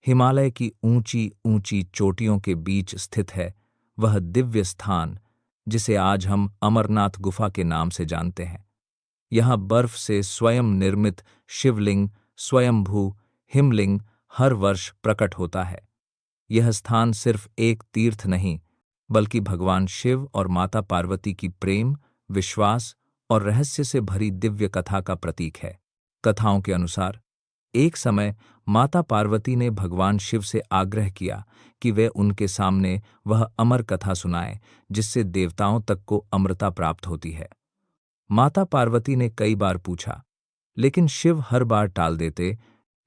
हिमालय की ऊंची ऊंची चोटियों के बीच स्थित है वह दिव्य स्थान जिसे आज हम अमरनाथ गुफा के नाम से जानते हैं। यहाँ बर्फ से स्वयं निर्मित शिवलिंग स्वयंभू हिमलिंग हर वर्ष प्रकट होता है। यह स्थान सिर्फ एक तीर्थ नहीं बल्कि भगवान शिव और माता पार्वती की प्रेम, विश्वास और रहस्य से भरी दिव्य कथा का प्रतीक है। कथाओं के अनुसार एक समय माता पार्वती ने भगवान शिव से आग्रह किया कि वे उनके सामने वह अमर कथा सुनाएं जिससे देवताओं तक को अमरता प्राप्त होती है। माता पार्वती ने कई बार पूछा, लेकिन शिव हर बार टाल देते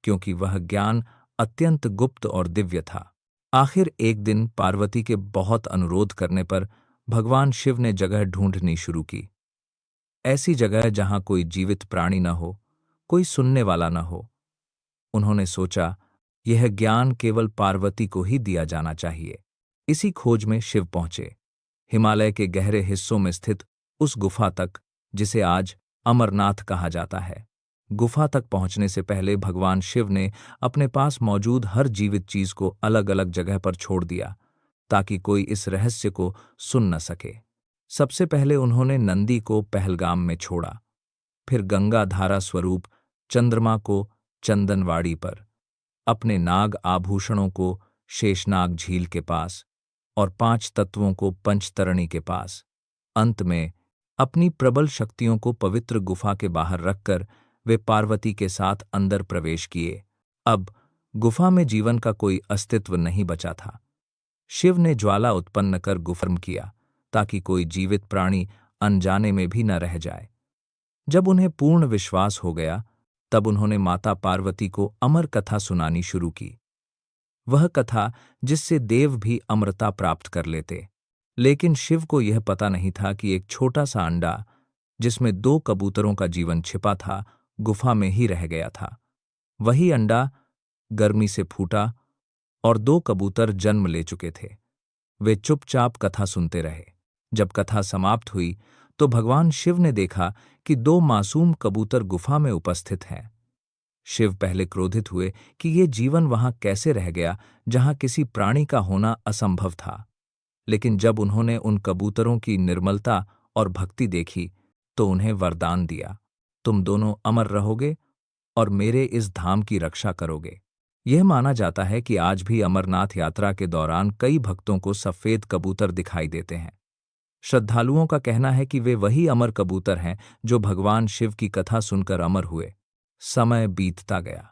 क्योंकि वह ज्ञान अत्यंत गुप्त और दिव्य था। आखिर एक दिन पार्वती के बहुत अनुरोध करने पर भगवान शिव ने जगह ढूंढनी शुरू की। ऐसी जगह जहां कोई जीवित प्राणी न हो, कोई सुनने वाला न हो। उन्होंने सोचा, यह ज्ञान केवल पार्वती को ही दिया जाना चाहिए। इसी खोज में शिव पहुंचे, हिमालय के गहरे हिस्सों में स्थित उस गुफा तक जिसे आज अमरनाथ कहा जाता है। गुफा तक पहुंचने से पहले भगवान शिव ने अपने पास मौजूद हर जीवित चीज को अलग अलग जगह पर छोड़ दिया ताकि कोई इस रहस्य को सुन न सके। सबसे पहले उन्होंने नंदी को पहलगाम में छोड़ा, फिर गंगा धारा स्वरूप चंद्रमा को चंदनवाड़ी पर, अपने नाग आभूषणों को शेषनाग झील के पास और 5 तत्वों को पंचतरणी के पास। अंत में अपनी प्रबल शक्तियों को पवित्र गुफा के बाहर रखकर वे पार्वती के साथ अंदर प्रवेश किए। अब गुफा में जीवन का कोई अस्तित्व नहीं बचा था। शिव ने ज्वाला उत्पन्न कर गुफर्म किया ताकि कोई जीवित प्राणी अनजाने में भी न रह जाए। जब उन्हें पूर्ण विश्वास हो गया तब उन्होंने माता पार्वती को अमर कथा सुनानी शुरू की, वह कथा जिससे देव भी अमरता प्राप्त कर लेते। लेकिन शिव को यह पता नहीं था कि एक छोटा सा अंडा जिसमें 2 कबूतरों का जीवन छिपा था गुफा में ही रह गया था। वही अंडा गर्मी से फूटा और 2 कबूतर जन्म ले चुके थे। वे चुपचाप कथा सुनते रहे। जब कथा समाप्त हुई तो भगवान शिव ने देखा कि 2 मासूम कबूतर गुफा में उपस्थित हैं। शिव पहले क्रोधित हुए कि ये जीवन वहां कैसे रह गया जहां किसी प्राणी का होना असंभव था। लेकिन जब उन्होंने उन कबूतरों की निर्मलता और भक्ति देखी तो उन्हें वरदान दिया, तुम दोनों अमर रहोगे और मेरे इस धाम की रक्षा करोगे। यह माना जाता है कि आज भी अमरनाथ यात्रा के दौरान कई भक्तों को सफेद कबूतर दिखाई देते हैं। श्रद्धालुओं का कहना है कि वे वही अमर कबूतर हैं जो भगवान शिव की कथा सुनकर अमर हुए। समय बीतता गया,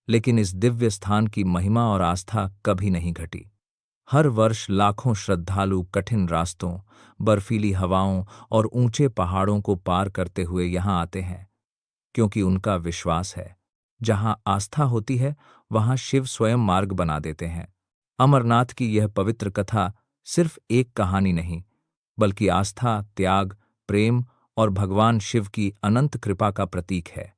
लेकिन इस दिव्य स्थान की महिमा और आस्था कभी नहीं घटी। हर वर्ष लाखों श्रद्धालु कठिन रास्तों, बर्फीली हवाओं और ऊंचे पहाड़ों को पार करते हुए यहाँ आते हैं, क्योंकि उनका विश्वास है, जहां आस्था होती है वहां शिव स्वयं मार्ग बना देते हैं। अमरनाथ की यह पवित्र कथा सिर्फ एक कहानी नहीं, बल्कि आस्था, त्याग, प्रेम और भगवान शिव की अनंत कृपा का प्रतीक है।